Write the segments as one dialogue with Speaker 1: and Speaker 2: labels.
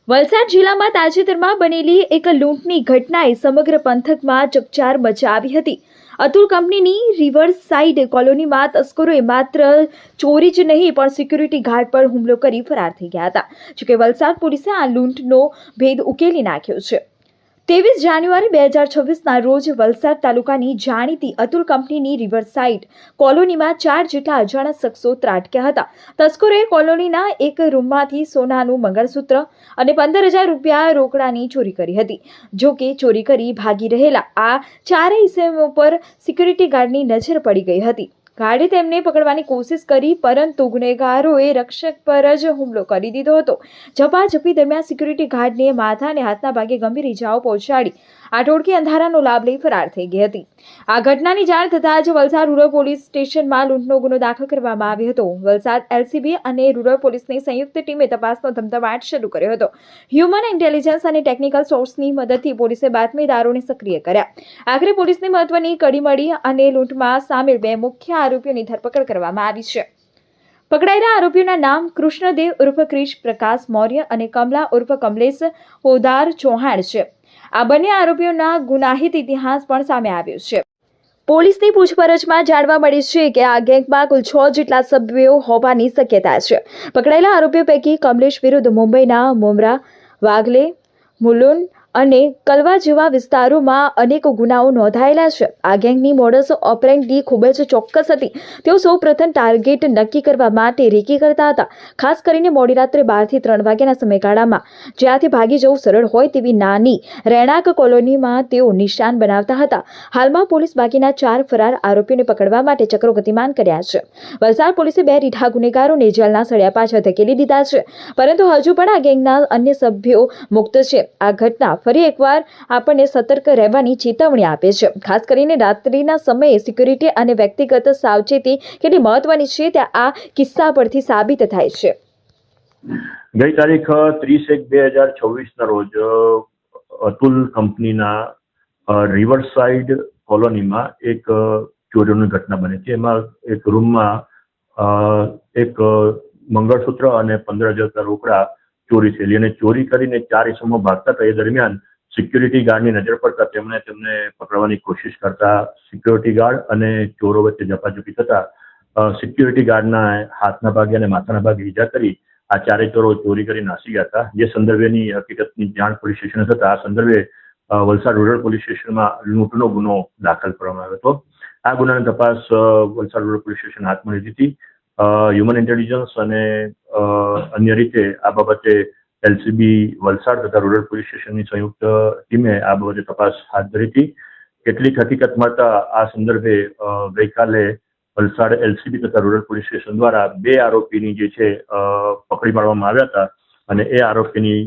Speaker 1: વલસાડ જિલ્લામાં તાજેતરમાં બનેલી એક લૂંટની ઘટનાએ સમગ્ર પંથકમાં ચકચાર મચાવી હતી। અતુલ કંપનીની રિવરસાઇડ કોલોનીમાં તસ્કરોએ માત્ર ચોરી જ નહીં પણ સિક્યુરિટી ગાર્ડ પર હુમલો કરી ફરાર થઈ ગયા હતા। જોકે વલસાડ પોલીસે આ લૂંટનો ભેદ ઉકેલી નાખ્યો છે। 23 જાન્યુઆરી 2026ના રોજ વલસાડ તાલુકાની જાણીતી અતુલ કંપનીની રિવરસાઇડ કોલોનીમાં 4 જેટલા અજાણ્યા શખ્સો ત્રાટક્યા હતા। તસ્કરોએ કોલોનીના એક રૂમમાંથી સોનાનું મંગળસૂત્ર અને 15,000 રૂપિયા રોકડાની ચોરી કરી હતી। જો કે ચોરી કરી ભાગી રહેલા આ ચારેય ઇસમો પર સિક્યુરિટી ગાર્ડની નજર પડી ગઈ હતી। ગાર્ડે તેમને પકડવાની કોશિશ કરી પરંતુ ગુનેગારોએ રક્ષક પર જ હુમલો કરી દીધો હતો। ઝપાઝપી દરમિયાન સિક્યુરિટી ગાર્ડને માથા અને હાથના ભાગે ગંભીર ઇજાઓ પહોંચાડી આ ટોળકી અંધારાનો લાભ લઈ ફરાર થઈ ગઈ હતી। આ ઘટનાની જાણ થતાં જ વલસાડ રૂરલ પોલીસ સ્ટેશનમાં લૂંટનો ગુનો દાખલ કરવામાં આવ્યો હતો। વલસાડ એલસીબી અને રૂરલ પોલીસની સંયુક્ત ટીમે તપાસનો ધમધમાટ શરૂ કર્યો હતો। હ્યુમન ઇન્ટેલિજન્સ અને ટેકનિકલ સોર્સની મદદથી પોલીસે બાતમીદારોને સક્રિય કર્યા। આખરે પોલીસની મહત્વની કડી મળી અને લૂંટમાં સામેલ 2 મુખ્ય આરોપીઓની ધરપકડ કરવામાં આવી છે। પકડાયેલા આરોપીઓના નામ કૃષ્ણદેવ ઉર્ફ ક્રિશ પ્રકાશ મૌર્ય અને કમલા ઉર્ફ કમલેશ પોદાર ચૌહાણ છે। આ બંને આરોપીઓના ગુનાહિત ઇતિહાસ પણ સામે આવ્યો છે। પોલીસની પૂછપરછમાં જાણવા મળે છે કે આ ગેંગમાં કુલ 6 જેટલા સભ્યો હોવાની શક્યતા છે। પકડાયેલા આરોપીઓ પૈકી કમલેશ વિરુદ્ધ મુંબઈના મુમરા, વાગલે, મુલુંડ અને કલવા જેવા વિસ્તારોમાં અનેક ગુનાઓ નોંધાયેલા છે। આ ગેંગની મોડસ ઓપરેન્ડી ખૂબ જ ચોક્કસ હતી। તેઓ સૌપ્રથમ ટાર્ગેટ નક્કી કરવા માટે રેકી કરતા હતા। ખાસ કરીને મોડી રાત્રે 12 થી 3 વાગ્યાના સમયગાળામાં જ્યાંથી ભાગી જવું સરળ હોય તેવી નાની રહેણાંક કોલોનીમાં તેઓ નિશાન બનાવતા હતા। હાલમાં પોલીસ બાકીના 4 ફરાર આરોપીઓને પકડવા માટે ચક્રો ગતિમાન કર્યા છે। વલસાડ પોલીસે 2 રીઢા ગુનેગારોને જેલના સળિયા પાછળ ધકેલી દીધા છે, પરંતુ હજુ પણ આ ગેંગના અન્ય સભ્યો મુક્ત છે। આ ઘટના ફરી એકવાર આપણને સતર્ક રહેવાની ચેતવણી આપે છે। ખાસ કરીને રાત્રિના સમયે સિક્યુરિટી અને વ્યક્તિગત સાવચેતી કેટલી મહત્વની છે તે આ કિસ્સા પરથી સાબિત થાય છે।
Speaker 2: ગઈ તારીખ 30/1/2026ના રોજ અતુલ કંપનીના રિવરસાઇડ કોલોનીમાં એક ચોરીની ઘટના બની હતી। એમાં એક રૂમમાં એક મંગળસૂત્ર અને 15,000 રોકડા ચોરી થયેલી અને ચોરી કરીને 4 ઇસમો ભાગતા હતા। એ દરમિયાન સિક્યુરિટી ગાર્ડની નજર પડતા તેમને પકડવાની કોશિશ કરતા સિક્યુરિટી ગાર્ડ અને ચોરો વચ્ચે ઝપાઝપી થતા સિક્યુરિટી ગાર્ડના હાથના ભાગે અને માથાના ભાગે ઈજા કરી આ 4 ચોરો ચોરી કરી નાસી ગયા હતા। જે સંદર્ભેની હકીકતની જાણ પોલીસ સ્ટેશને થતા આ સંદર્ભે વલસાડ રૂરલ પોલીસ સ્ટેશનમાં લૂંટનો ગુનો દાખલ કરવામાં આવ્યો હતો। આ ગુનાની તપાસ વલસાડ રૂરલ પોલીસ સ્ટેશન હાથમાં લીધી હતી। હ્યુમન ઇન્ટેલિજન્સ અને અન્ય રીતે આ બાબતે એલસીબી વલસાડ તથા રૂરલ પોલીસ સ્ટેશનની સંયુક્ત ટીમે આ બાબતે તપાસ હાથ ધરી હતી। કેટલીક હકીકત મળતા આ સંદર્ભે ગઈકાલે વલસાડ એલસીબી તથા રૂરલ પોલીસ સ્ટેશન દ્વારા 2 આરોપીની જે છે પકડી પાડવામાં આવ્યા હતા અને એ આરોપીની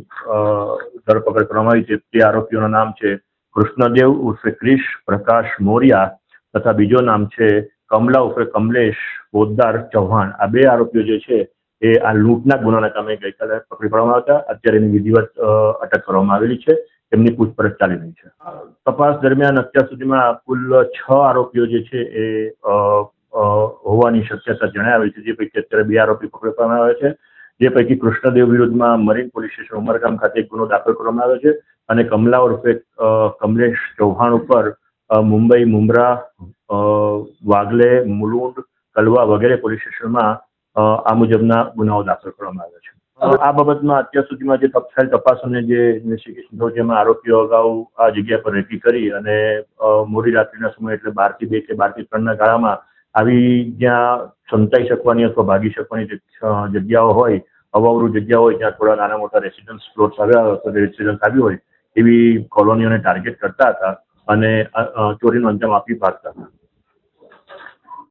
Speaker 2: ધરપકડ કરવામાં આવી છે। તે આરોપીઓના નામ છે કૃષ્ણદેવ ઉર્ફે ક્રિશ પ્રકાશ મૌર્યા તથા બીજો નામ છે કમલા ઉર્ફે કમલેશ પોદાર ચૌહાણ। આ 2 આરોપીઓ જે છે એ આ લૂંટના ગુનાના કામે ગઈકાલે પકડી પાડવામાં આવ્યા હતા। અત્યારે એની વિધિવત અટક કરવામાં આવેલી છે। એમની પૂછપરછ ચાલી રહી છે। તપાસ દરમિયાન અત્યાર સુધીમાં કુલ 6 આરોપીઓ જે છે એ હોવાની શક્યતા જણાઈ આવી છે, જે પૈકી અત્યારે 2 આરોપી પકડી પાડવામાં આવ્યા છે। જે પૈકી કૃષ્ણદેવ વિરુદ્ધમાં મરીન પોલીસ સ્ટેશન ઉમરગામ ખાતે એક ગુનો દાખલ કરવામાં આવ્યો છે અને કમલા ઉર્ફે કમલેશ ચૌહાણ ઉપર મુંબઈ, મુમરા, વાગલે, મુલુંડ, કલવા વગેરે પોલીસ સ્ટેશનમાં આ મુજબના ગુનાઓ દાખલ કરવામાં આવ્યા છે। આ બાબતમાં અત્યાર સુધીમાં જે તપાસ અને જે ઇન્વેસ્ટિગેશન થયું જેમાં આરોપીઓ અગાઉ આ જગ્યા પર રેકી કરી અને મોડી રાત્રિના સમય એટલે 12 થી 2 કે 12 થી 3ના ગાળામાં આવી જ્યાં સંતાઈ શકવાની અથવા ભાગી શકવાની જગ્યાઓ હોય, અવાવરૂ જગ્યા હોય, જ્યાં થોડા નાના મોટા રેસિડન્સ પ્લોટ્સ આવ્યા હોય એવી કોલોનીઓને ટાર્ગેટ કરતા હતા અને ચોરીનો અંજામ આપી ભાગતા હતા।